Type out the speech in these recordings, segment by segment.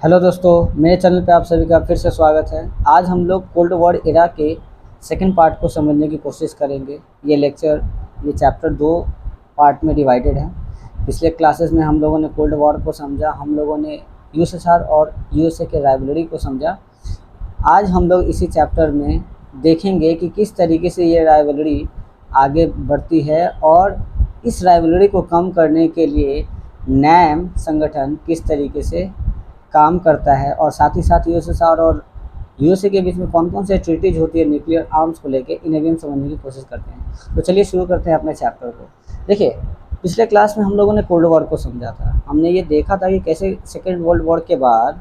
Hello दोस्तों, मेरे channel पे आप सभी का फिर से स्वागत है। आज हम लोग कोल्ड वॉर एरा के सेकंड पार्ट को समझने की कोशिश करेंगे। ये चैप्टर दो पार्ट में डिवाइडेड है। पिछले क्लासेस में हम लोगों ने कोल्ड वॉर को समझा, हम लोगों ने यूएसएसआर और यूएसए के राइवलरी को समझा। आज हम लोग इसी चैप्टर में देखेंगे कि किस तरीके से ये राइवलरी आगे बढ़ती है और इस राइवलरी को कम करने के लिए नैम संगठन किस तरीके से काम करता है और साथ ही साथ यूएसएसआर और यूएसए के बीच में कौन कौन से ट्रीटीज होती है न्यूक्लियर आर्म्स को लेके, इन्हें भी हम समझने की कोशिश करते हैं। तो चलिए शुरू करते हैं अपने चैप्टर को। देखिए, पिछले क्लास में हम लोगों ने कोल्ड वॉर को समझा था। हमने ये देखा था कि कैसे सेकेंड वर्ल्ड वॉर के बाद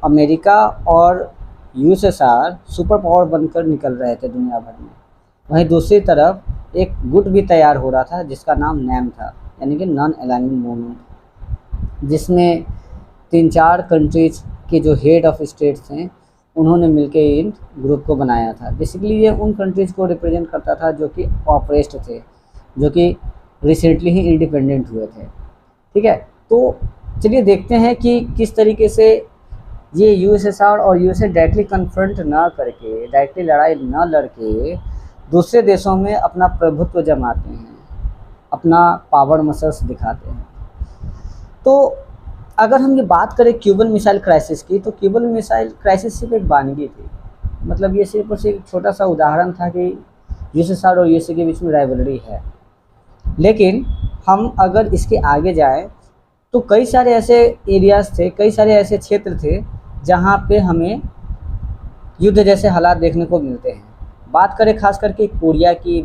अमेरिका और यूएसएसआर सुपर पावर बनकर निकल रहे थे दुनिया भर में। वहीं दूसरी तरफ एक गुट भी तैयार हो रहा था जिसका नाम नैम था, यानी कि नॉन अलाइनमेंट मूवमेंट, जिसमें 3-4 कंट्रीज के जो हेड ऑफ स्टेट्स हैं उन्होंने मिलकर इन ग्रुप को बनाया था। बेसिकली ये उन कंट्रीज़ को रिप्रेजेंट करता था जो कि ऑपरेस्ट थे, जो कि रिसेंटली ही इंडिपेंडेंट हुए थे। ठीक है, तो चलिए देखते हैं कि किस तरीके से ये यूएसएसआर और यूएसए डायरेक्टली कन्फ्रंट ना करके, डायरेक्टली लड़ाई न लड़के दूसरे देशों में अपना प्रभुत्व जमाते हैं, अपना पावर मसल्स दिखाते हैं। तो अगर हम ये बात करें क्यूबन मिसाइल क्राइसिस की, तो क्यूबन मिसाइल क्राइसिस सिर्फ एक वानगी थी। मतलब ये सिर्फ और सिर्फ एक छोटा सा उदाहरण था कि यूएसएसआर और यूएसए के बीच में राइवलरी है। लेकिन हम अगर इसके आगे जाएं तो कई सारे ऐसे एरियाज़ थे, कई सारे ऐसे क्षेत्र थे जहाँ पे हमें युद्ध जैसे हालात देखने को मिलते हैं। बात करें खास करके कोरिया की,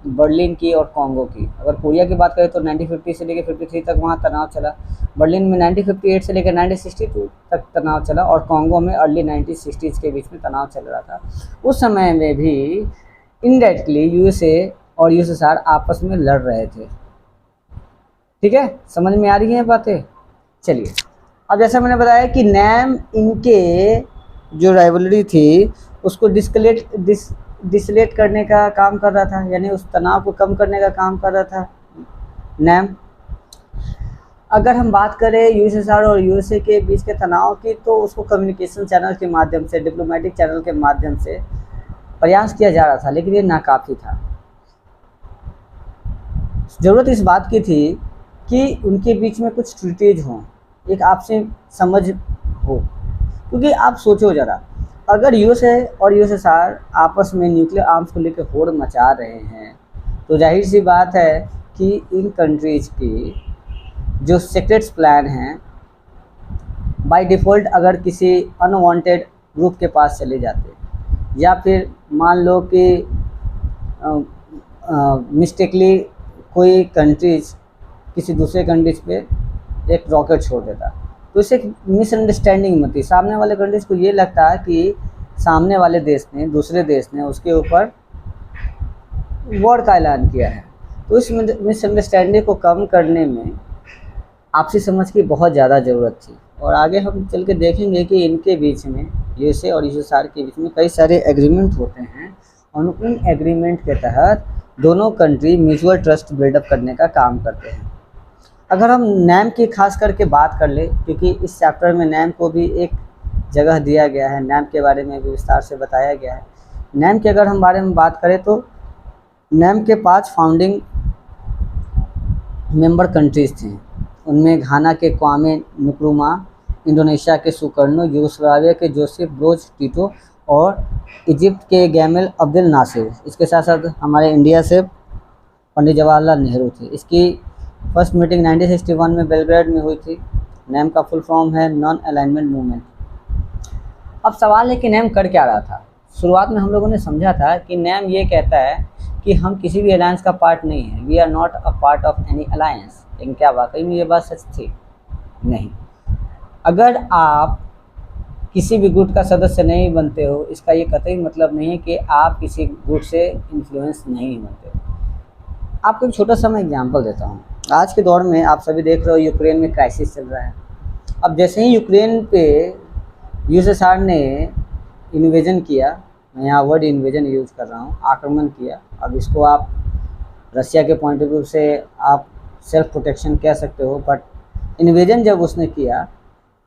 बर्लिन की और कॉन्गो की। अगर कोरिया की बात करें तो 1950 से लेकर 53 तक वहाँ तनाव चला। बर्लिन में 1958 से लेकर 1962 तक तनाव चला और कॉन्गो में अर्ली 1960s के बीच में तनाव चल रहा था। उस समय में भी इनडायरेक्टली यूएसए और यूएसएसआर आपस में लड़ रहे थे। ठीक है, समझ में आ रही हैं बातें? चलिए, अब जैसा मैंने बताया कि नैम इनके जो राइवलरी थी उसको डिसलेट करने का काम कर रहा था, यानी उस तनाव को कम करने का काम कर रहा था नैम। अगर हम बात करें यूएसएसआर और यूएसए के बीच के तनाव की, तो उसको कम्युनिकेशन चैनल के माध्यम से, डिप्लोमेटिक चैनल के माध्यम से प्रयास किया जा रहा था, लेकिन ये नाकाफ़ी था। ज़रूरत इस बात की थी कि उनके बीच में कुछ ट्रीटीज हों, एक आपसे समझ हो। क्योंकि आप सोचो ज़रा, अगर यूएसए और यूएसएसआर आपस में न्यूक्लियर आर्म्स को लेकर होड़ मचा रहे हैं तो जाहिर सी बात है कि इन कंट्रीज़ की जो सीक्रेट्स प्लान हैं बाय डिफ़ॉल्ट अगर किसी अनवांटेड ग्रुप के पास चले जाते, या फिर मान लो कि मिस्टेकली कोई कंट्रीज़ किसी दूसरे कंट्रीज़ पे एक रॉकेट छोड़ देता, तो इससे एक मिसअंडरस्टैंडिंग होती। सामने वाले कंट्रीज़ को ये लगता है कि सामने वाले देश ने, दूसरे देश ने उसके ऊपर वॉर का ऐलान किया है। तो इस मिसअंडरस्टैंडिंग को कम करने में आपसी समझ की बहुत ज़्यादा ज़रूरत थी। और आगे हम चल के देखेंगे कि इनके बीच में, यूएसए और यूएसएसआर के बीच में कई सारे एग्रीमेंट होते हैं और उन एग्रीमेंट के तहत दोनों कंट्री म्यूचुअल ट्रस्ट बिल्डअप करने का काम करते हैं। अगर हम नैम की खास करके बात कर ले, क्योंकि इस चैप्टर में नैम को भी एक जगह दिया गया है, नैम के बारे में भी विस्तार से बताया गया है। नैम के अगर हम बारे में बात करें तो नैम के 5 फाउंडिंग मेंबर कंट्रीज़ थे। उनमें घाना के क्वामे नुक्रुमा, इंडोनेशिया के सुकर्नो, यूगोस्लाविया के जोसेफ ब्रोज टिटो और इजिप्ट के गैमल अब्देल नासिर। इसके साथ साथ हमारे इंडिया से पंडित जवाहरलाल नेहरू थे। इसकी फर्स्ट मीटिंग 1961 में बेलग्रेड में हुई थी। नैम का फुल फॉर्म है नॉन अलाइनमेंट मूवमेंट। अब सवाल है कि नैम कर क्या रहा था। शुरुआत में हम लोगों ने समझा था कि नैम ये कहता है कि हम किसी भी अलायंस का पार्ट नहीं है, we are not a part of any alliance. लेकिन क्या वाकई में ये बात सच थी? नहीं। अगर आप किसी भी गुट का सदस्य नहीं बनते हो, इसका ये कतई मतलब नहीं है कि आप किसी गुट से इन्फ्लुएंस नहीं बनते हो। आपको एक छोटा सा मैं एग्जाम्पल देता हूँ। आज के दौर में आप सभी देख रहे हो यूक्रेन में क्राइसिस चल रहा है। अब जैसे ही यूक्रेन पे यूएसएसआर ने इन्वेजन किया, मैं यहाँ वर्ड इन्वेजन यूज़ कर रहा हूँ, आक्रमण किया। अब इसको आप रसिया के पॉइंट ऑफ व्यू से आप सेल्फ प्रोटेक्शन कह सकते हो, बट इन्वेजन जब उसने किया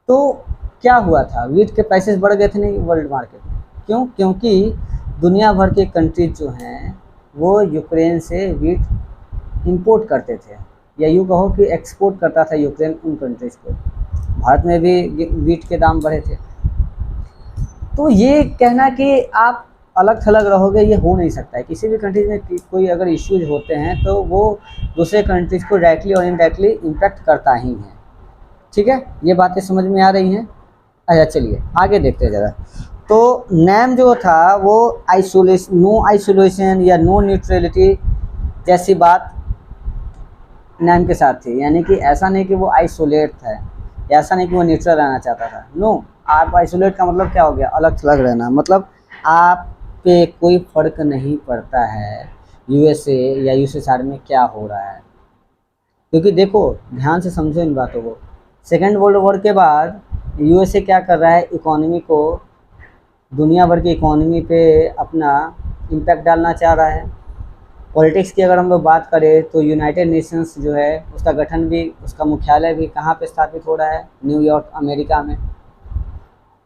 तो क्या हुआ था, वीट के प्राइसेस बढ़ गए थे नहीं वर्ल्ड मार्केट में। क्यों? क्योंकि दुनिया भर के कंट्रीज जो हैं वो यूक्रेन से वीट इंपोर्ट करते थे, या यूँ कहो कि एक्सपोर्ट करता था यूक्रेन उन कंट्रीज़ को। भारत में भी वीट के दाम बढ़े थे। तो ये कहना कि आप अलग थलग रहोगे, ये हो नहीं सकता है। किसी भी कंट्रीज में कोई अगर इश्यूज होते हैं तो वो दूसरे कंट्रीज को डायरेक्टली और इनडायरेक्टली इम्पैक्ट करता ही है। ठीक है, ये बातें समझ में आ रही हैं। अच्छा चलिए आगे देखते हैं ज़रा। तो नैम जो था वो नो आइसोलेशन या नो न्यूट्रलिटी जैसी बात नैम के साथ थी, यानी कि ऐसा नहीं कि वो आइसोलेट था, ऐसा नहीं कि वो न्यूट्रल रहना चाहता था। नो, आप आइसोलेट का मतलब क्या हो गया, अलग थलग रहना। मतलब आप पे कोई फ़र्क नहीं पड़ता है यूएसए या यूएसएसआर में क्या हो रहा है। क्योंकि देखो ध्यान से समझो इन बातों को, सेकेंड वर्ल्ड वॉर के बाद यूएसए क्या कर रहा है, इकोनॉमी को, दुनिया भर की इकोनॉमी पे अपना इम्पैक्ट डालना चाह रहा है। पॉलिटिक्स की अगर हम लोग बात करें तो यूनाइटेड नेशंस जो है उसका गठन भी, उसका मुख्यालय भी कहाँ पे स्थापित हो रहा है, न्यूयॉर्क अमेरिका में।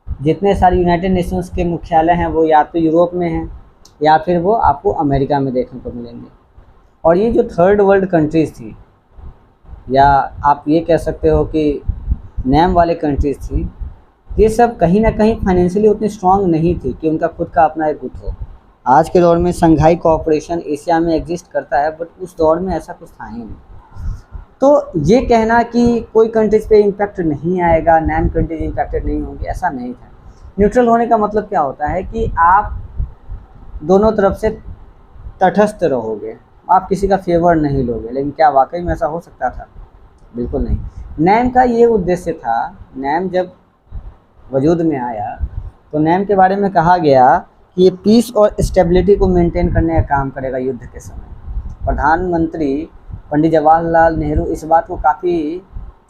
जितने सारे यूनाइटेड नेशंस के मुख्यालय हैं वो या तो यूरोप में हैं या फिर वो आपको अमेरिका में देखने को मिलेंगे। और ये जो थर्ड वर्ल्ड कंट्रीज़ थी, या आप ये कह सकते हो कि नैम वाले कंट्रीज़ थी, ये सब कहीं ना कहीं फाइनेंशियली उतनी स्ट्रांग नहीं थी कि उनका खुद का अपना एक गुट हो। आज के दौर में संघाई कोऑपरेशन एशिया में एग्जिस्ट करता है, बट उस दौर में ऐसा कुछ था ही नहीं। तो ये कहना कि कोई कंट्रीज़ पे इम्पैक्ट नहीं आएगा, नैम कंट्रीज इम्पैक्टेड नहीं होंगी, ऐसा नहीं था। न्यूट्रल होने का मतलब क्या होता है कि आप दोनों तरफ से तटस्थ रहोगे, आप किसी का फेवर नहीं लोगे। लेकिन क्या वाकई में ऐसा हो सकता था? बिल्कुल नहीं। नैम का ये उद्देश्य था, नैम जब वजूद में आया तो नैम के बारे में कहा गया कि ये पीस और स्टेबिलिटी को मेंटेन करने का काम करेगा युद्ध के समय। प्रधानमंत्री पंडित जवाहरलाल नेहरू इस बात को काफ़ी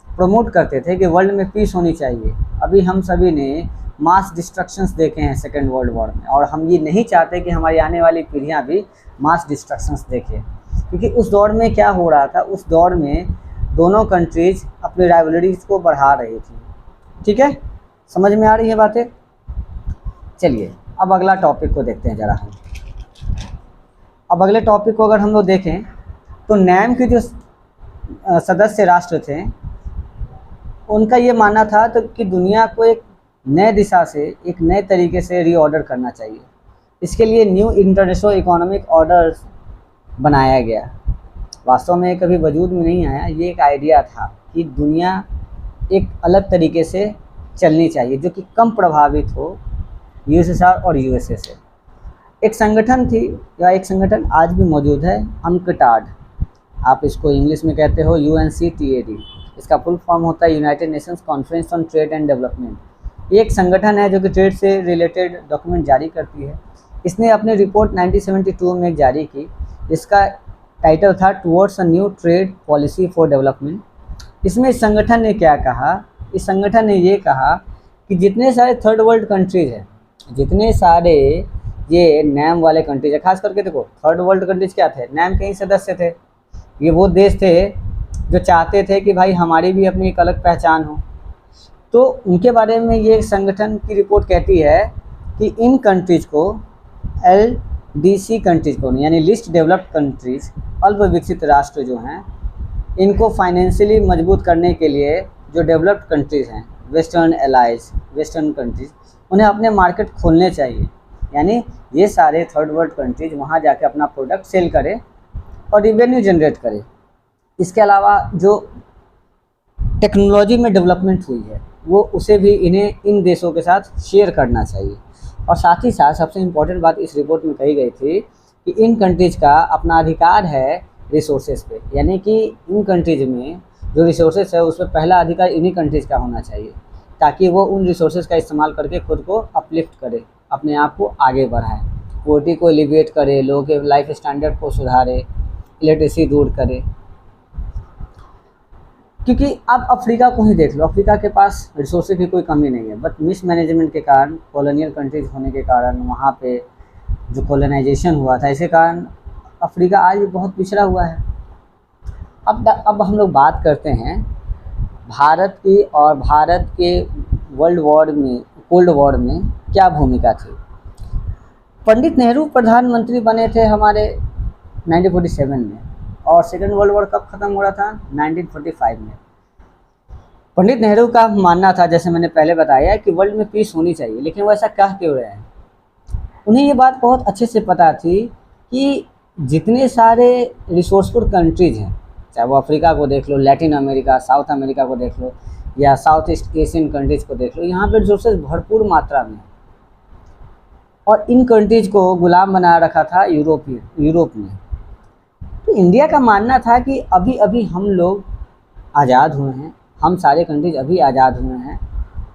प्रमोट करते थे कि वर्ल्ड में पीस होनी चाहिए। अभी हम सभी ने मास डिस्ट्रक्शंस देखे हैं सेकेंड वर्ल्ड वॉर में, और हम ये नहीं चाहते कि हमारी आने वाली पीढ़ियाँ भी मास डिस्ट्रक्शंस देखें। क्योंकि उस दौर में क्या हो रहा था, उस दौर में दोनों कंट्रीज़ अपनी राइवलरीज को बढ़ा रही थी। ठीक है, समझ में आ रही है बातें? चलिए अब अगला टॉपिक को देखते हैं ज़रा हम। अब अगले टॉपिक को अगर हम लोग देखें तो नैम के जो सदस्य राष्ट्र थे उनका ये मानना था तो कि दुनिया को एक नए दिशा से, एक नए तरीके से रीऑर्डर करना चाहिए। इसके लिए न्यू इंटरनेशनल इकोनॉमिक ऑर्डर बनाया गया। वास्तव में कभी वजूद में नहीं आया, ये एक आइडिया था कि दुनिया एक अलग तरीके से चलनी चाहिए जो कि कम प्रभावित हो यूएसएसआर और यूएसए से। एक संगठन थी, या एक संगठन आज भी मौजूद है, UNCTAD, आप इसको इंग्लिश में कहते हो UNCTAD। इसका फुल फॉर्म होता है United Nations conference on trade and development. ये एक संगठन है जो कि ट्रेड से रिलेटेड डॉक्यूमेंट जारी करती है। इसने अपनी रिपोर्ट 1972 में जारी की। इसका टाइटल था towards a new trade policy for development. इसमें इस संगठन ने क्या कहा, इस संगठन ने ये कहा कि जितने सारे थर्ड वर्ल्ड कंट्रीज़ हैं, जितने सारे ये नैम वाले कंट्रीज है, खास करके देखो थर्ड वर्ल्ड कंट्रीज क्या थे, नैम के ही सदस्य थे। ये वो देश थे जो चाहते थे कि भाई हमारी भी अपनी एक अलग पहचान हो। तो उनके बारे में ये संगठन की रिपोर्ट कहती है कि इन कंट्रीज़ को, LDC कंट्रीज़ को, यानी लिस्ट डेवलप्ड कंट्रीज़, अल्प विकसित राष्ट्र जो हैं, इनको फाइनेंशियली मजबूत करने के लिए जो डेवलप्ड कंट्रीज़ हैं, वेस्टर्न एलाइज, वेस्टर्न कंट्रीज़, उन्हें अपने मार्केट खोलने चाहिए। यानी ये सारे थर्ड वर्ल्ड कंट्रीज वहाँ जाके अपना प्रोडक्ट सेल करें और रिवेन्यू जनरेट करें। इसके अलावा जो टेक्नोलॉजी में डेवलपमेंट हुई है वो उसे भी इन्हें इन देशों के साथ शेयर करना चाहिए। और साथ ही साथ सबसे इम्पोर्टेंट बात इस रिपोर्ट में कही गई थी कि इन कंट्रीज़ का अपना अधिकार है रिसोर्सेज पे, यानी कि इन कंट्रीज़ में जो रिसोर्सेज है उस पर पहला अधिकार इन्हीं कंट्रीज़ का होना चाहिए, ताकि वो उन रिसोर्सेज का इस्तेमाल करके खुद को अपलिफ्ट करे, अपने आप को आगे बढ़ाए, पोवर्टी को एलिवेट करे, लोगों के लाइफ स्टैंडर्ड को सुधारे, इलिटरेसी दूर करे। क्योंकि अब अफ्रीका को ही देख लो, अफ्रीका के पास रिसोर्सेज की कोई कमी नहीं है, बट मिसमैनेजमेंट के कारण, कॉलोनियल कंट्रीज होने के कारण, वहाँ पे जो कॉलोनाइजेशन हुआ था, इसके कारण अफ्रीका आज भी बहुत पिछड़ा हुआ है। अब हम लोग बात करते हैं भारत की, और भारत के कोल्ड वॉर में क्या भूमिका थी। पंडित नेहरू प्रधानमंत्री बने थे हमारे 1947 में, और सेकेंड वर्ल्ड वॉर कब ख़त्म हो रहा था? 1945 में। पंडित नेहरू का मानना था, जैसे मैंने पहले बताया, कि वर्ल्ड में पीस होनी चाहिए, लेकिन वो ऐसा कह क्यों रहे हैं? उन्हें ये बात बहुत अच्छे से पता थी कि जितने सारे रिसोर्सफुल कंट्रीज़ हैं, चाहे वो अफ्रीका को देख लो, लैटिन अमेरिका, साउथ अमेरिका को देख लो, या साउथ ईस्ट एशियन कंट्रीज़ को देख लो, यहाँ पे रिसोर्सेज भरपूर मात्रा में, और इन कंट्रीज़ को गुलाम बना रखा था यूरोप ने। तो इंडिया का मानना था कि अभी अभी हम लोग आज़ाद हुए हैं, हम सारे कंट्रीज अभी आज़ाद हुए हैं,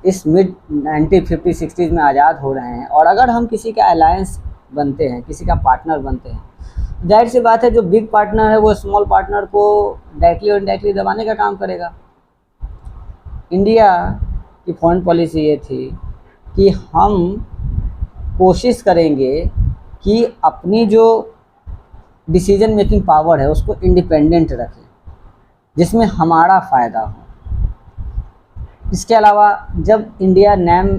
इस मिड 1950-60s में आज़ाद हो रहे हैं, और अगर हम किसी का अलायंस बनते हैं, किसी का पार्टनर बनते हैं, जाहिर सी बात है जो बिग पार्टनर है वो स्मॉल पार्टनर को डायरेक्टली और इनडायरेक्टली दबाने का काम करेगा। इंडिया की फॉरेन पॉलिसी ये थी कि हम कोशिश करेंगे कि अपनी जो डिसीजन मेकिंग पावर है उसको इंडिपेंडेंट रखें, जिसमें हमारा फ़ायदा हो। इसके अलावा जब इंडिया नैम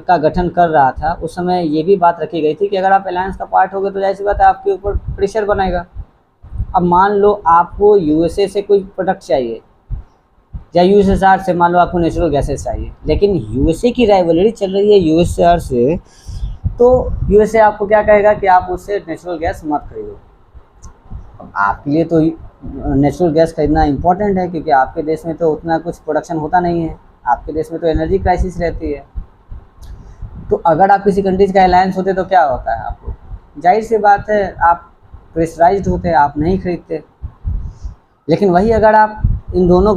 का गठन कर रहा था, उस समय ये भी बात रखी गई थी कि अगर आप अलायंस का पार्ट हो गए तो जाहिर सी बात है आपके ऊपर प्रेशर बनेगा। अब मान लो आपको यूएसए से कोई प्रोडक्ट चाहिए, या यूएसएसआर से मान लो आपको नेचुरल गैसेस चाहिए, लेकिन यूएसए की राइवलरी चल रही है यूएसएसआर से, तो यूएसए आपको क्या कहेगा कि आप उससे नेचुरल गैस मत खरीदो। अब आपके लिए तो नेचुरल गैस खरीदना इम्पॉर्टेंट है, क्योंकि आपके देश में तो उतना कुछ प्रोडक्शन होता नहीं है, आपके देश में तो एनर्जी क्राइसिस रहती है। तो अगर आप किसी कंट्रीज का अलायंस होते तो क्या होता है, आपको जाहिर सी बात है आप प्रेशराइज्ड होते, आप नहीं खरीदते। लेकिन वही अगर आप इन दोनों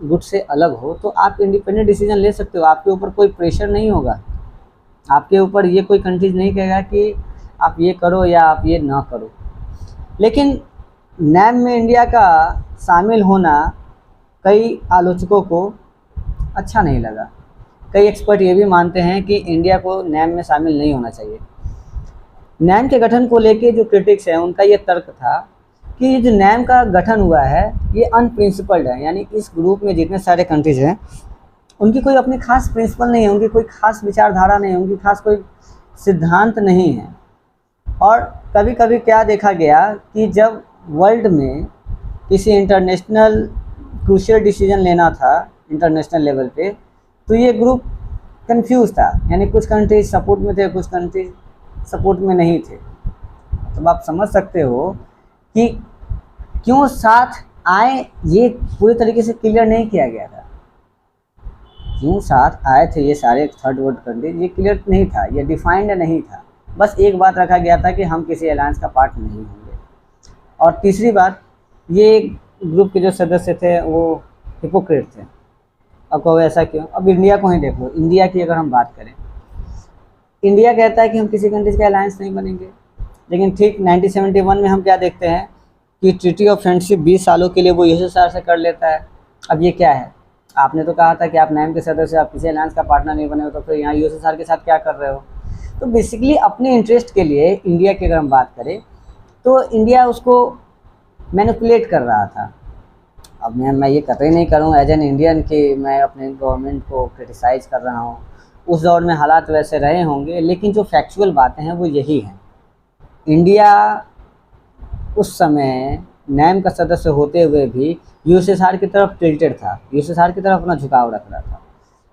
गुट से अलग हो तो आप इंडिपेंडेंट डिसीजन ले सकते हो, आपके ऊपर कोई प्रेशर नहीं होगा, आपके ऊपर ये कोई कंट्रीज नहीं कहेगा कि आप ये करो या आप ये ना करो। लेकिन नैम में इंडिया का शामिल होना कई आलोचकों को अच्छा नहीं लगा। कई एक्सपर्ट ये भी मानते हैं कि इंडिया को नैम में शामिल नहीं होना चाहिए। नैम के गठन को लेके जो क्रिटिक्स हैं उनका ये तर्क था कि ये जो नैम का गठन हुआ है ये अनप्रिंसिपल्ड है, यानी इस ग्रुप में जितने सारे कंट्रीज हैं उनकी कोई अपनी खास प्रिंसिपल नहीं है, उनकी कोई खास विचारधारा नहीं है, उनकी खास कोई सिद्धांत नहीं है। और कभी कभी क्या देखा गया कि जब वर्ल्ड में किसी इंटरनेशनल क्रूशियल डिसीजन लेना था इंटरनेशनल लेवल पे, तो ये ग्रुप कंफ्यूज था, यानी कुछ कंट्रीज सपोर्ट में थे, कुछ कंट्रीज सपोर्ट में नहीं थे। तो आप समझ सकते हो कि क्यों साथ आए, ये पूरी तरीके से क्लियर नहीं किया गया था। क्यों साथ आए थे ये सारे थर्ड वर्ल्ड कंट्रीज, ये क्लियर नहीं था, ये डिफाइंड नहीं था। बस एक बात रखा गया था कि हम किसी अलायंस का पार्ट नहीं होंगे। और तीसरी बात, ये ग्रुप के जो सदस्य थे वो हिपोक्रेट थे। अब कहो ऐसा क्यों? अब इंडिया को ही देख लो। इंडिया की अगर हम बात करें, इंडिया कहता है कि हम किसी कंट्रीज का अलायंस नहीं बनेंगे, लेकिन ठीक 1971 में हम क्या देखते हैं कि ट्रीटी ऑफ फ्रेंडशिप 20 सालों के लिए वो यूएसएसआर से कर लेता है। अब ये क्या है? आपने तो कहा था कि आप नैम के सदस्य, आप किसी अलायंस का पार्टनर नहीं बने हो, तो फिर यहाँ यूएसएसआर के साथ क्या कर रहे हो? तो बेसिकली अपने इंटरेस्ट के लिए इंडिया की अगर हम बात करें तो इंडिया उसको मैनिपुलेट कर रहा था। अब मैं ये कतई नहीं करूँ एज एन इंडियन कि मैं अपने गवर्नमेंट को क्रिटिसाइज़ कर रहा हूँ, उस दौर में हालात वैसे रहे होंगे, लेकिन जो फैक्चुअल बातें हैं वो यही हैं। इंडिया उस समय नैम का सदस्य होते हुए भी यूएसएसआर की तरफ टिल्टेड था, यूएसएसआर की तरफ अपना झुकाव रख रहा था।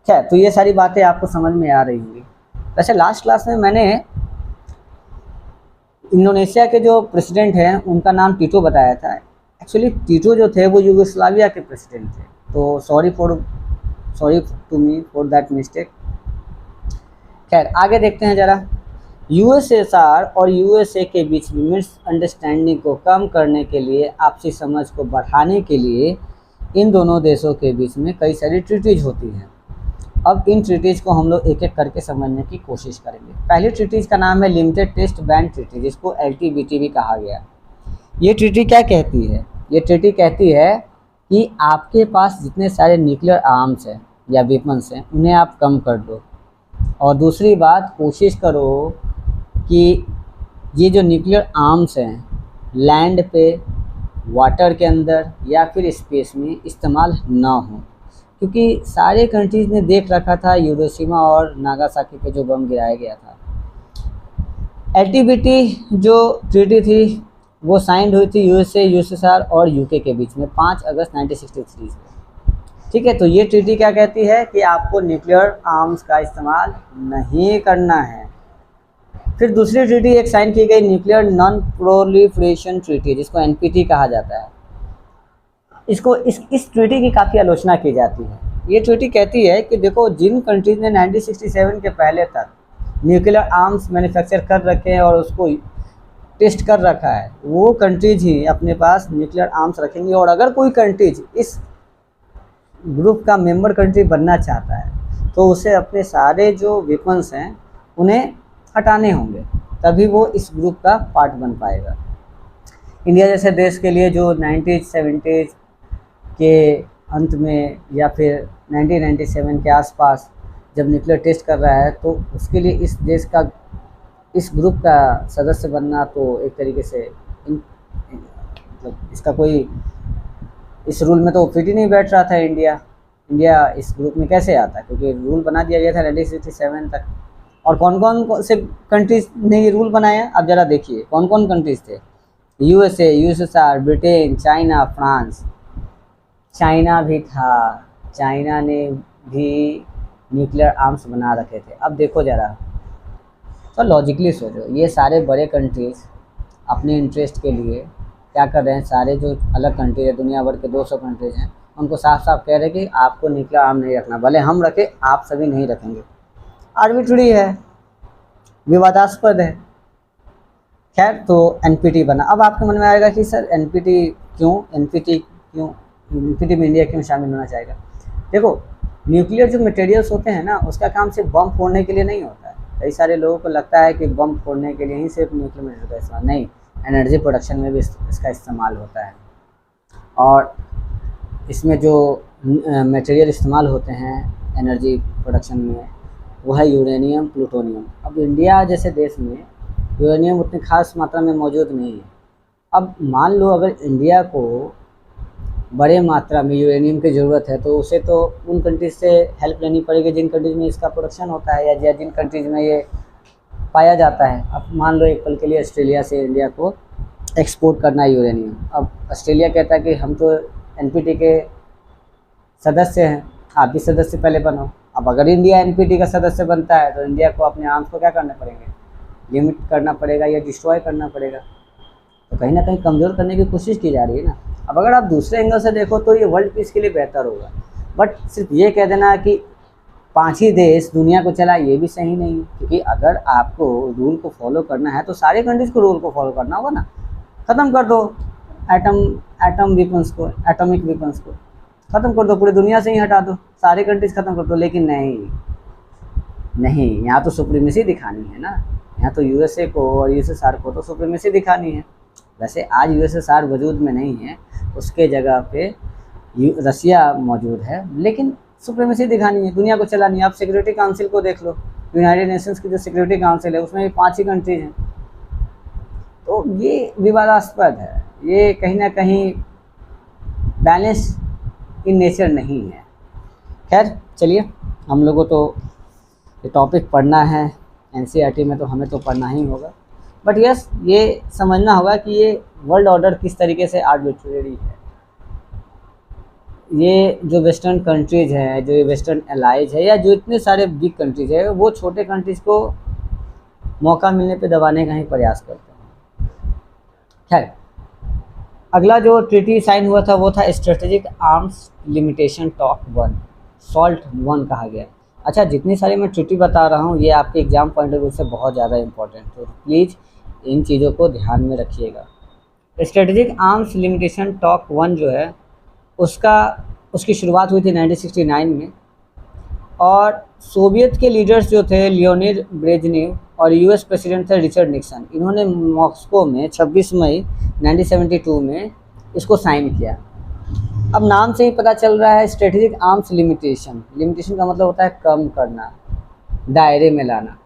खैर, तो ये सारी बातें आपको समझ में आ रही होंगी। वैसे लास्ट क्लास में मैंने इंडोनेशिया के जो प्रेसिडेंट हैं उनका नाम टीटो बताया था। एक्चुअली टीटो जो थे वो यूगोस्लाविया के प्रेसिडेंट थे, तो sorry to me for that mistake. खैर, आगे देखते हैं ज़रा। यूएसएसआर और यूएसए के बीच मिसअंडरस्टैंडिंग को कम करने के लिए, आपसी समझ को बढ़ाने के लिए इन दोनों देशों के बीच में कई सारी ट्रीटीज होती हैं। अब इन ट्रीटीज़ को हम लोग एक एक करके समझने की कोशिश करेंगे। पहली ट्रीटीज़ का नाम है लिमिटेड टेस्ट बैन ट्रीटी, जिसको LTBT भी कहा गया। ये ट्रीटी क्या कहती है? ये ट्रीटी कहती है कि आपके पास जितने सारे न्यूक्लियर आर्म्स हैं या वेपन्स हैं उन्हें आप कम कर दो, और दूसरी बात, कोशिश करो कि ये जो न्यूक्लियर आर्म्स हैं लैंड पे, वाटर के अंदर या फिर स्पेस में इस्तेमाल ना हो। क्योंकि सारे कंट्रीज़ ने देख रखा था हिरोशिमा और नागासाकी पे जो बम गिराया गया था। एलटीबीटी जो ट्रीटी थी वो साइंड हुई थी यूएसए, यूएसएसआर और यूके के बीच में 5 अगस्त 1963 में। ठीक है, तो ये ट्रीटी क्या कहती है कि आपको न्यूक्लियर आर्म्स का इस्तेमाल नहीं करना है। फिर दूसरी ट्रीटी एक साइन की गई न्यूक्लियर नॉन प्रोलिफरेशन ट्रीटी, जिसको एनपीटी कहा जाता है। इसको इस ट्रीटी की काफ़ी आलोचना की जाती है। ये ट्रीटी कहती है कि देखो, जिन कंट्रीज़ ने 1967 के पहले तक न्यूक्लियर आर्म्स मैन्युफैक्चर कर रखे हैं और उसको टेस्ट कर रखा है, वो कंट्रीज़ ही अपने पास न्यूक्लियर आर्म्स रखेंगे। और अगर कोई कंट्रीज इस ग्रुप का मेंबर कंट्री बनना चाहता है तो उसे अपने सारे जो वेपन्स हैं उन्हें हटाने होंगे, तभी वो इस ग्रुप का पार्ट बन पाएगा। इंडिया जैसे देश के लिए जो 1970 के अंत में या फिर 1997 के आसपास जब न्यूक्लियर टेस्ट कर रहा है, तो उसके लिए इस देश का इस ग्रुप का सदस्य बनना तो एक तरीके से मतलब इसका कोई इस रूल में तो फिट ही नहीं बैठ रहा था। इंडिया इस ग्रुप में कैसे आता, क्योंकि रूल बना दिया गया था 1967 तक। और कौन कौन से कंट्रीज़ ने ये रूल बनाया, अब ज़रा देखिए कौन कौन कंट्रीज़ थे। USA, USSR, Britain, China, France. China भी था, चाइना ने भी न्यूक्लियर आर्म्स बना रखे थे। अब देखो ज़रा, तो लॉजिकली सोचो, ये सारे बड़े कंट्रीज़ अपने इंटरेस्ट के लिए क्या कर रहे हैं, सारे जो अलग कंट्री है, दुनिया भर के 200 कंट्रीज़ हैं, उनको साफ साफ कह रहे हैं कि आपको न्यूक्लियर आर्म नहीं रखना, भले हम रखें आप सभी नहीं रखेंगे। आर्बिट्री है, विवादास्पद है। खैर, तो एनपीटी बना। अब आपके मन में आएगा कि सर एनपीटी में इंडिया क्यों शामिल होना चाहेगा। देखो, न्यूक्लियर जो मटेरियल्स होते हैं ना, उसका काम सिर्फ बम फोड़ने के लिए नहीं होता है। कई सारे लोगों को लगता है कि बम फोड़ने के लिए ही सिर्फ न्यूक्लियर मटेरियल का इस्तेमाल, नहीं, एनर्जी प्रोडक्शन में भी इसका इस्तेमाल होता है। और इसमें जो मटेरियल इस्तेमाल होते हैं एनर्जी प्रोडक्शन में, वो है यूरेनियम, प्लूटोनियम। अब इंडिया जैसे देश में यूरेनियम उतनी खास मात्रा में मौजूद नहीं है। अब मान लो अगर इंडिया को बड़े मात्रा में यूरेनियम की ज़रूरत है, तो उसे तो उन कंट्रीज से हेल्प लेनी पड़ेगी जिन कंट्रीज़ में इसका प्रोडक्शन होता है या जिन कंट्रीज़ में ये पाया जाता है। अब मान लो एक पल के लिए ऑस्ट्रेलिया से इंडिया को एक्सपोर्ट करना है यूरेनियम। अब ऑस्ट्रेलिया कहता है कि हम तो एनपीटी के सदस्य हैं, आप भी सदस्य पहले बनो। अब अगर इंडिया एनपीटी का सदस्य बनता है तो इंडिया को अपने आर्म्स को क्या करना पड़ेंगे, लिमिट करना पड़ेगा या डिस्ट्रॉय करना पड़ेगा। तो कहीं ना कहीं कमज़ोर करने की कोशिश की जा रही है ना। अब अगर आप दूसरे एंगल से देखो तो ये वर्ल्ड पीस के लिए बेहतर होगा। बट सिर्फ ये कह देना कि 5 ही देश दुनिया को चला, ये भी सही नहीं है। क्योंकि अगर आपको रूल को फॉलो करना है तो सारे कंट्रीज़ को रूल को फॉलो करना होगा ना। ख़त्म कर दो एटम वेपन्स को, एटॉमिक वेपन्स को ख़त्म कर दो, पूरी दुनिया से ही हटा दो, सारे कंट्रीज ख़त्म कर दो। लेकिन नहीं, यहाँ तो सुप्रीमेसी दिखानी है ना। यहाँ तो यूएसए को और यूएसएसआर को तो सुप्रीमेसी दिखानी है। वैसे आज यूएसएसआर वजूद में नहीं है, उसके जगह पे रसिया मौजूद है, लेकिन सुप्रीमेसी दिखानी है, दुनिया को चलानी है। आप सिक्योरिटी काउंसिल को देख लो, यूनाइटेड नेशंस की जो सिक्योरिटी काउंसिल है उसमें भी 5 ही कंट्रीज हैं। तो ये विवादास्पद है, ये कहीं ना कहीं बैलेंस इन नेचर नहीं है। खैर चलिए, हम लोगों तो ये टॉपिक पढ़ना है, एनसीईआरटी में तो हमें तो पढ़ना ही होगा। बट यस, ये समझना होगा कि ये वर्ल्ड ऑर्डर किस तरीके से आर्बिट्रेरी है। ये जो वेस्टर्न कंट्रीज़ हैं, जो वेस्टर्न एलाइज है, या जो इतने सारे बिग कंट्रीज़ है, वो छोटे कंट्रीज़ को मौका मिलने पे दबाने का ही प्रयास करते हैं। खैर, अगला जो ट्रीटी साइन हुआ था वो था strategic arms limitation talk 1, salt 1 कहा गया। अच्छा, जितनी सारी मैं ट्रीटी बता रहा हूँ ये आपके एग्जाम पॉइंट ऑफ व्यू से बहुत ज़्यादा इंपॉर्टेंट, तो प्लीज़ इन चीज़ों को ध्यान में रखिएगा। स्ट्रेटेजिक आर्म्स लिमिटेशन टॉक 1 जो है उसकी शुरुआत हुई थी 1969 में। और सोवियत के लीडर्स जो थे लियोनिड ब्रेजनेव और यूएस प्रेसिडेंट थे रिचर्ड निक्सन, इन्होंने मॉस्को में 26 मई 1972 में इसको साइन किया। अब नाम से ही पता चल रहा है स्ट्रेटेजिक आर्म्स लिमिटेशन का मतलब होता है कम करना, दायरे में लाना।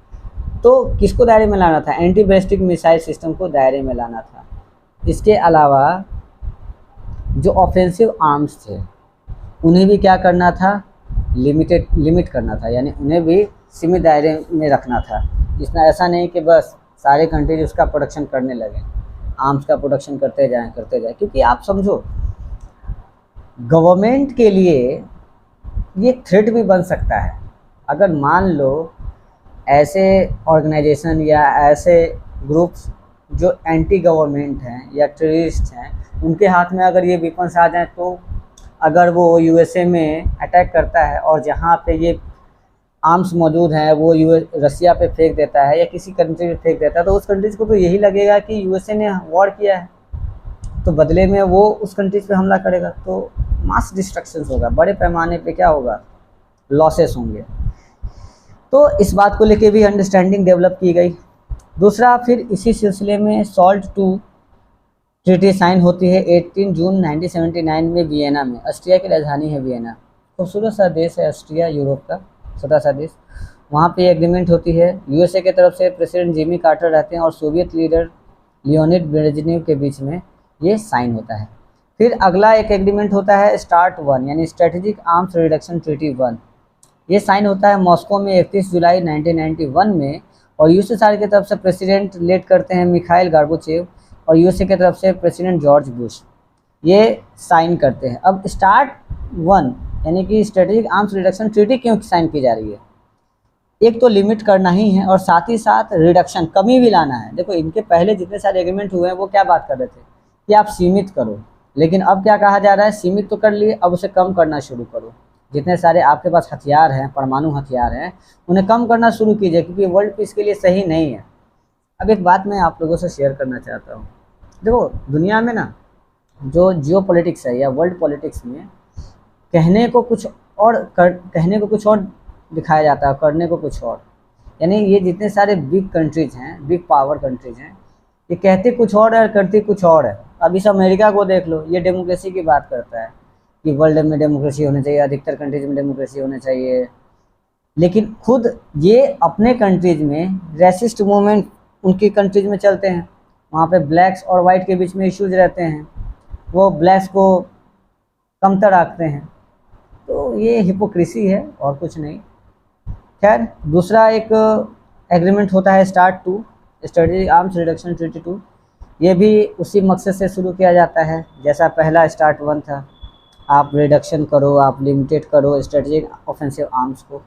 तो किसको दायरे में लाना था? एंटी बैलिस्टिक मिसाइल सिस्टम को दायरे में लाना था। इसके अलावा जो ऑफेंसिव आर्म्स थे उन्हें भी क्या करना था, लिमिट करना था, यानी उन्हें भी सीमित दायरे में रखना था। इसमें ऐसा नहीं कि बस सारे कंट्रीज उसका प्रोडक्शन करने लगे, आर्म्स का प्रोडक्शन करते जाएं, क्योंकि आप समझो गवर्नमेंट के लिए ये थ्रेट भी बन सकता है। अगर मान लो ऐसे ऑर्गेनाइजेशन या ऐसे ग्रुप्स जो एंटी गवर्नमेंट हैं या टेररिस्ट हैं, उनके हाथ में अगर ये वेपन्स आ जाएं, तो अगर वो यूएसए में अटैक करता है और जहाँ पे ये आर्म्स मौजूद हैं वो रसिया पे फेंक देता है या किसी कंट्री पे फेंक देता है, तो उस कंट्रीज को तो यही लगेगा कि यूएसए ने वॉर किया है, तो बदले में वो उस कंट्रीज पे हमला करेगा, तो मास डिस्ट्रक्शन होगा, बड़े पैमाने पे क्या होगा, लॉसेस होंगे। तो इस बात को लेके भी अंडरस्टैंडिंग डेवलप की गई। दूसरा, फिर इसी सिलसिले में सॉल्ट II ट्रीटी साइन होती है 18 जून 1979 में वियना में। ऑस्ट्रिया की राजधानी है वियना, खूबसूरत सा देश है ऑस्ट्रिया, यूरोप का छोटा सा देश। वहाँ पे एग्रीमेंट होती है, यूएसए के तरफ से प्रेसिडेंट जिमी कार्टर रहते हैं और सोवियत लीडर लियोनिड ब्रेजनेव के बीच में ये साइन होता है। फिर अगला एक एग्रीमेंट होता है START 1 यानी स्ट्रेटेजिक आर्म्स रिडक्शन ट्रीटी 1। ये साइन होता है मॉस्को में 31 जुलाई 1991 में, और यूएसएसआर की तरफ से प्रेसिडेंट लेड करते हैं मिखाइल गोर्बाचेव और यूएसए की तरफ से प्रेसिडेंट जॉर्ज बुश, ये साइन करते हैं। अब START 1 यानी कि स्ट्रेटेजिक आर्म्स रिडक्शन ट्रीटी क्यों साइन की जा रही है? एक तो लिमिट करना ही है और साथ ही साथ रिडक्शन, कमी भी लाना है। देखो इनके पहले जितने सारे एग्रीमेंट हुए हैं वो क्या बात कर रहे थे कि आप सीमित करो, लेकिन अब क्या कहा जा रहा है, सीमित तो कर लिए, अब उसे कम करना शुरू करो। जितने सारे आपके पास हथियार हैं, परमाणु हथियार हैं, उन्हें कम करना शुरू कीजिए, क्योंकि वर्ल्ड पीस के लिए सही नहीं है। अब एक बात मैं आप लोगों से शेयर करना चाहता हूँ। देखो दुनिया में ना जो जियो पॉलिटिक्स है या वर्ल्ड पॉलिटिक्स में कहने को कुछ और दिखाया जाता है, करने को कुछ और। यानी ये जितने सारे बिग कंट्रीज हैं, बिग पावर कंट्रीज हैं, ये कहते कुछ और है और करती कुछ और है। अब इस अमेरिका को देख लो, ये डेमोक्रेसी की बात करता है कि वर्ल्ड में डेमोक्रेसी होनी चाहिए, अधिकतर कंट्रीज में डेमोक्रेसी होनी चाहिए, लेकिन खुद ये अपने कंट्रीज में रेसिस्ट मूवमेंट उनकी कंट्रीज में चलते हैं। वहाँ पे ब्लैक्स और वाइट के बीच में इश्यूज रहते हैं, वो ब्लैक्स को कमतर रखते हैं। तो ये हिपोक्रेसी है और कुछ नहीं। खैर, दूसरा एक एग्रीमेंट होता है START 2 strategic arms reduction treaty 2। ये भी उसी मकसद से शुरू किया जाता है जैसा पहला START 1 था, आप रिडक्शन करो, आप लिमिटेड करो स्ट्रेटेजिक ऑफेंसिव आर्म्स को।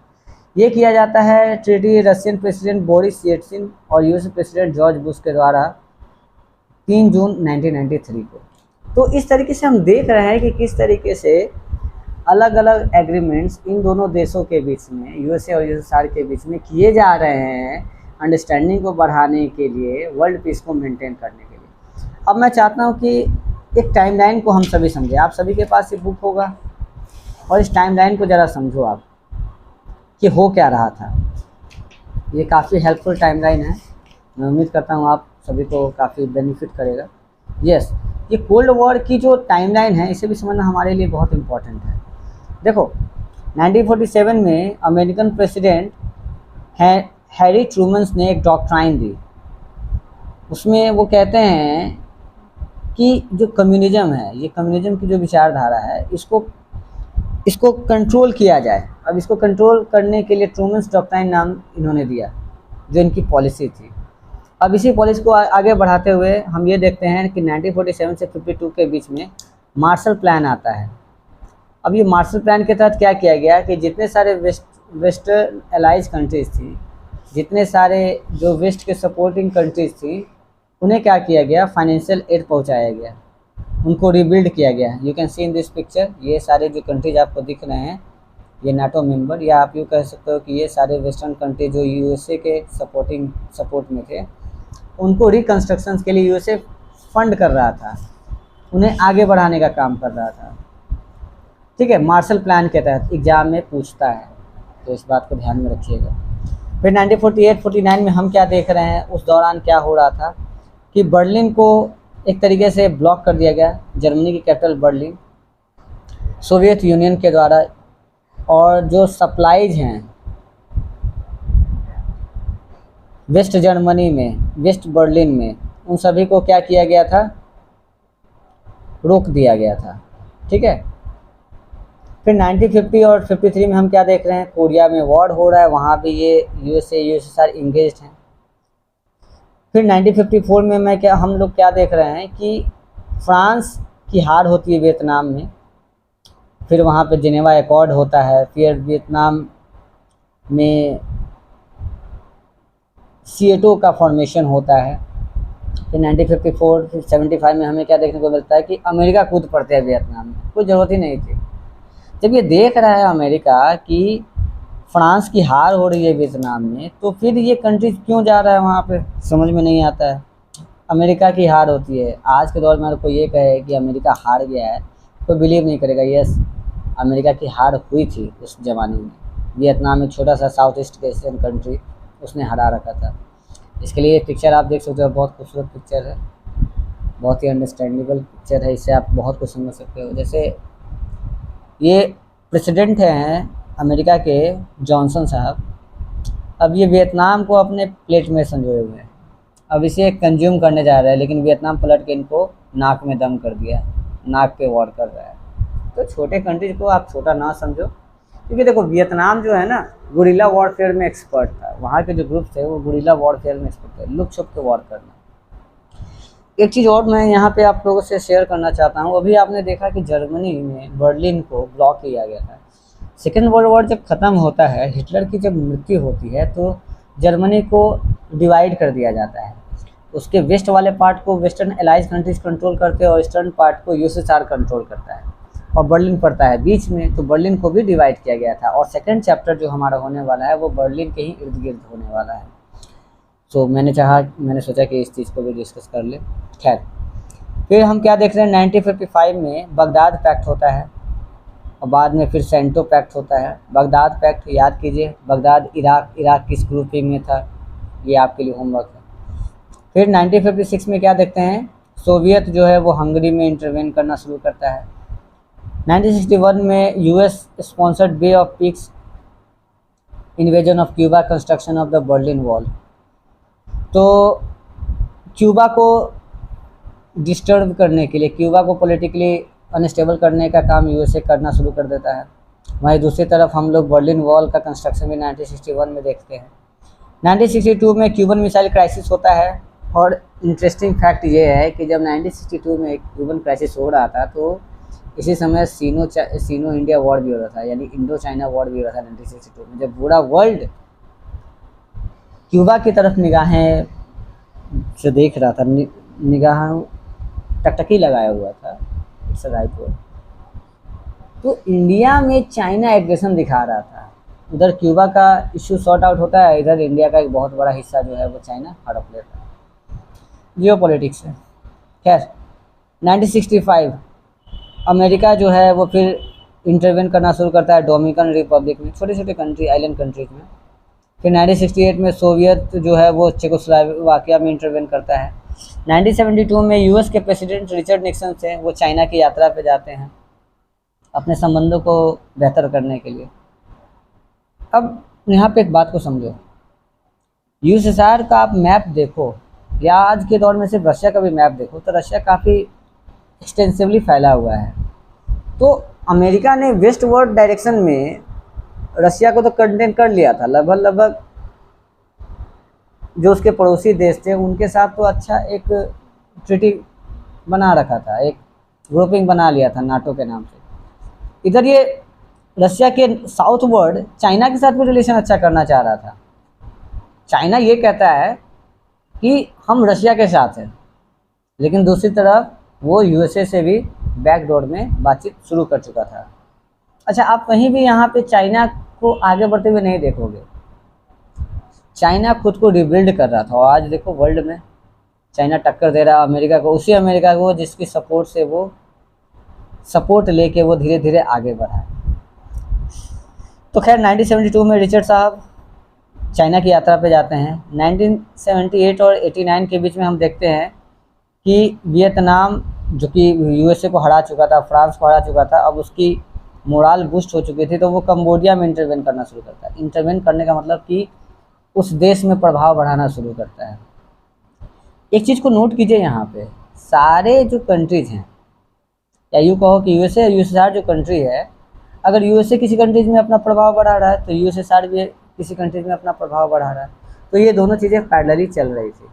ये किया जाता है treaty Russian president Boris Yeltsin और यूएस प्रेसिडेंट जॉर्ज बुश के द्वारा 3 जून 1993 को। तो इस तरीके से हम देख रहे हैं कि किस तरीके से अलग अलग एग्रीमेंट्स इन दोनों देशों के बीच में, यूएसए और यूएसएसआर के बीच में किए जा रहे हैं, अंडरस्टैंडिंग को बढ़ाने के लिए, वर्ल्ड पीस को मेंटेन करने के लिए। अब मैं चाहता हूँ कि एक टाइमलाइन को हम सभी समझें। आप सभी के पास ये बुक होगा और इस टाइमलाइन को ज़रा समझो आप कि हो क्या रहा था। ये काफ़ी हेल्पफुल टाइमलाइन है, मैं उम्मीद करता हूँ आप सभी को काफ़ी बेनिफिट करेगा। यस, ये कोल्ड वॉर की जो टाइमलाइन है इसे भी समझना हमारे लिए बहुत इम्पॉर्टेंट है। देखो 1947 में अमेरिकन प्रेसिडेंट हैरी ट्रूमन ने एक डॉक्ट्राइन दी। उसमें वो कहते हैं कि जो कम्युनिज्म है, ये कम्युनिज्म की जो विचारधारा है, इसको कंट्रोल किया जाए। अब इसको कंट्रोल करने के लिए ट्रूमन डॉक्ट्राइन नाम इन्होंने दिया, जो इनकी पॉलिसी थी। अब इसी पॉलिसी को आगे बढ़ाते हुए हम ये देखते हैं कि 1947 से 52 के बीच में मार्शल प्लान आता है। अब ये मार्शल प्लान के तहत क्या किया गया कि जितने सारे वेस्टर्न एलाइज कंट्रीज थी, जितने सारे जो वेस्ट के सपोर्टिंग कंट्रीज थी, उन्हें क्या किया गया, फाइनेंशियल एड पहुंचाया गया, उनको रिबिल्ड किया गया। You can see in this picture, ये सारे जो कंट्रीज आपको दिख रहे हैं, ये नाटो मेंबर, या आप यूँ कह सकते हो कि ये सारे वेस्टर्न कंट्री जो यूएसए के सपोर्ट में थे, उनको रिकन्स्ट्रक्शन के लिए यूएसए फंड कर रहा था, उन्हें आगे बढ़ाने का काम कर रहा था। ठीक है, मार्शल प्लान के तहत एग्जाम में पूछता है, तो इस बात को ध्यान में रखिएगा। फिर 1948-49 में हम क्या देख रहे हैं, उस दौरान क्या हो रहा था कि बर्लिन को एक तरीके से ब्लॉक कर दिया गया, जर्मनी की कैपिटल बर्लिन सोवियत यूनियन के द्वारा, और जो सप्लाईज हैं वेस्ट जर्मनी में, वेस्ट बर्लिन में, उन सभी को क्या किया गया था, रोक दिया गया था। ठीक है, फिर 1950 और 53 में हम क्या देख रहे हैं, कोरिया में वॉर हो रहा है, वहाँ भी ये यूएसएसआर इंगेज्ड हैं। फिर 1954 में हम लोग क्या देख रहे हैं कि फ्रांस की हार होती है वियतनाम में। फिर वहाँ पे जिनेवा एकॉर्ड होता है। फिर वियतनाम में सीएटो का फॉर्मेशन होता है। फिर 1954 फिर 75 में हमें क्या देखने को मिलता है कि अमेरिका कूद पड़ते हैं वियतनाम में, कोई ज़रूरत ही नहीं थी। जब ये देख रहा है अमेरिका कि फ्रांस की हार हो रही है वियतनाम में, तो फिर ये कंट्री क्यों जा रहा है वहाँ पे, समझ में नहीं आता है। अमेरिका की हार होती है। आज के दौर में अगर कोई ये कहे कि अमेरिका हार गया है, कोई बिलीव नहीं करेगा। यस, अमेरिका की हार हुई थी उस ज़माने में। वियतनाम एक छोटा सा साउथ ईस्ट एशियन कंट्री, उसने हरा रखा था। इसके लिए पिक्चर आप देख सकते हो, बहुत खूबसूरत पिक्चर है, बहुत ही अंडरस्टैंडेबल पिक्चर है। इससे आप बहुत कुछ समझ सकते हो। जैसे ये प्रेसिडेंट हैं अमेरिका के, जॉनसन साहब। अब ये वियतनाम को अपने प्लेट में संजोए हुए हैं। अब इसे कंज्यूम करने जा रहे हैं, लेकिन वियतनाम पलट के इनको नाक में दम कर दिया, नाक पे वॉर कर रहा है। तो छोटे कंट्रीज को आप छोटा ना समझो, क्योंकि देखो वियतनाम जो है ना, गुरिल्ला वॉरफेयर में एक्सपर्ट था। वहाँ के जो ग्रुप थे वो गुरिल्ला वॉरफेयर में एक्सपर्ट थे, लुक छुप के वॉर करना। एक चीज़ और मैं यहाँ पे आप लोगों से शेयर करना चाहता हूँ। अभी आपने देखा कि जर्मनी में बर्लिन को ब्लॉक किया गया था। सेकेंड वर्ल्ड वॉर जब ख़त्म होता है, हिटलर की जब मृत्यु होती है, तो जर्मनी को डिवाइड कर दिया जाता है। उसके वेस्ट वाले पार्ट को वेस्टर्न एलाइज कंट्रीज कंट्रोल करते हैं और ईस्टर्न पार्ट को यूएसएसआर कंट्रोल करता है, और बर्लिन पड़ता है बीच में। तो बर्लिन को भी डिवाइड किया गया था। और सेकंड चैप्टर जो हमारा होने वाला है वो बर्लिन के ही इर्द गिर्द होने वाला है। तो मैंने सोचा कि इस चीज़ को भी डिस्कस कर ले। खैर, फिर हम क्या देख रहे हैं, 1955 में बगदाद पैक्ट होता है, और बाद में फिर सेंटो पैक्ट होता है। बगदाद पैक्ट याद कीजिए, बगदाद इराक किस ग्रुपिंग में था, ये आपके लिए होमवर्क है। फिर 1956 में क्या देखते हैं, सोवियत जो है वो हंगरी में इंटरवेन करना शुरू करता है। 1961 में US sponsored bay of Pigs invasion of Cuba, construction of the Berlin wall. तो क्यूबा को डिस्टर्ब करने के लिए, क्यूबा को पॉलिटिकली अनस्टेबल करने का काम यूएसए करना शुरू कर देता है। वहीं दूसरी तरफ हम लोग बर्लिन वॉल का कंस्ट्रक्शन भी 1961 में देखते हैं। 1962 में क्यूबन मिसाइल क्राइसिस होता है। और इंटरेस्टिंग फैक्ट ये है कि जब 1962 में क्यूबन क्राइसिस हो रहा था, तो इसी समय सीनो इंडिया वॉर भी हो रहा था, यानी इंडो चाइना वॉर भी हो रहा था 1962 में। जब पूरा वर्ल्ड क्यूबा की तरफ निगाहें से देख रहा था, निगाह टकटकी लगाया हुआ था, इट्स राइट वर्ड। तो इंडिया में चाइना एग्रेशन दिखा रहा था। उधर क्यूबा का इश्यू सॉर्ट आउट होता है, इधर इंडिया का एक बहुत बड़ा हिस्सा जो है वो चाइना हड़प लेता है। जियो पॉलिटिक्स है। खैर, 1965 अमेरिका जो है वो फिर इंटरवेन करना शुरू करता है डोमिनिकन रिपब्लिक में, छोटे छोटे कंट्री, आइलैंड कंट्रीज में। फिर 1968 में सोवियत जो है वो चेकोस्लोवाकिया में इंटरवेन करता है। 1972 में यूएस के प्रेसिडेंट रिचर्ड निक्सन से वो चाइना की यात्रा पे जाते हैं अपने संबंधों को बेहतर करने के लिए। अब यहाँ पे एक बात को समझो, यूएसएसआर का आप मैप देखो, या आज के दौर में सिर्फ रशिया का भी मैप देखो, तो रशिया काफ़ी एक्सटेंसिवली फैला हुआ है। तो अमेरिका ने वेस्ट वर्ड डायरेक्शन में रशिया को तो कंटेन कर लिया था, लगभग जो उसके पड़ोसी देश थे उनके साथ तो अच्छा एक ट्रीटी बना रखा था, एक ग्रुपिंग बना लिया था नाटो के नाम से। इधर ये रशिया के साउथ वर्ड चाइना के साथ भी रिलेशन अच्छा करना चाह रहा था। चाइना ये कहता है कि हम रशिया के साथ हैं, लेकिन दूसरी तरफ वो यूएसए से भी बैकडोर में बातचीत शुरू कर चुका था। अच्छा, आप कहीं भी यहाँ पे चाइना को आगे बढ़ते हुए नहीं देखोगे। चाइना खुद को रिबिल्ड कर रहा था, और आज देखो वर्ल्ड में चाइना टक्कर दे रहा है अमेरिका को, उसी अमेरिका को जिसकी सपोर्ट से वो सपोर्ट लेके वो धीरे धीरे आगे बढ़ा है। तो खैर 1972 में रिचर्ड साहब चाइना की यात्रा पे जाते हैं। 1978 और 89 के बीच में हम देखते हैं कि वियतनाम जो कि यूएसए को हरा चुका था, फ्रांस को हरा चुका था, अब उसकी मोराल बूस्ट हो चुकी थी, तो वो कंबोडिया में इंटरवेन करना शुरू करता है। इंटरवेन करने का मतलब कि उस देश में प्रभाव बढ़ाना शुरू करता है। एक चीज़ को नोट कीजिए, यहाँ पे सारे जो कंट्रीज हैं, या यूँ कहो कि यूएसए यूएसएसआर जो कंट्री है, अगर यूएसए किसी कंट्रीज में अपना प्रभाव बढ़ा रहा है तो यूएसएसआर भी किसी कंट्रीज में अपना प्रभाव बढ़ा रहा है। तो ये दोनों चीज़ें पैरेलली चल रही थी।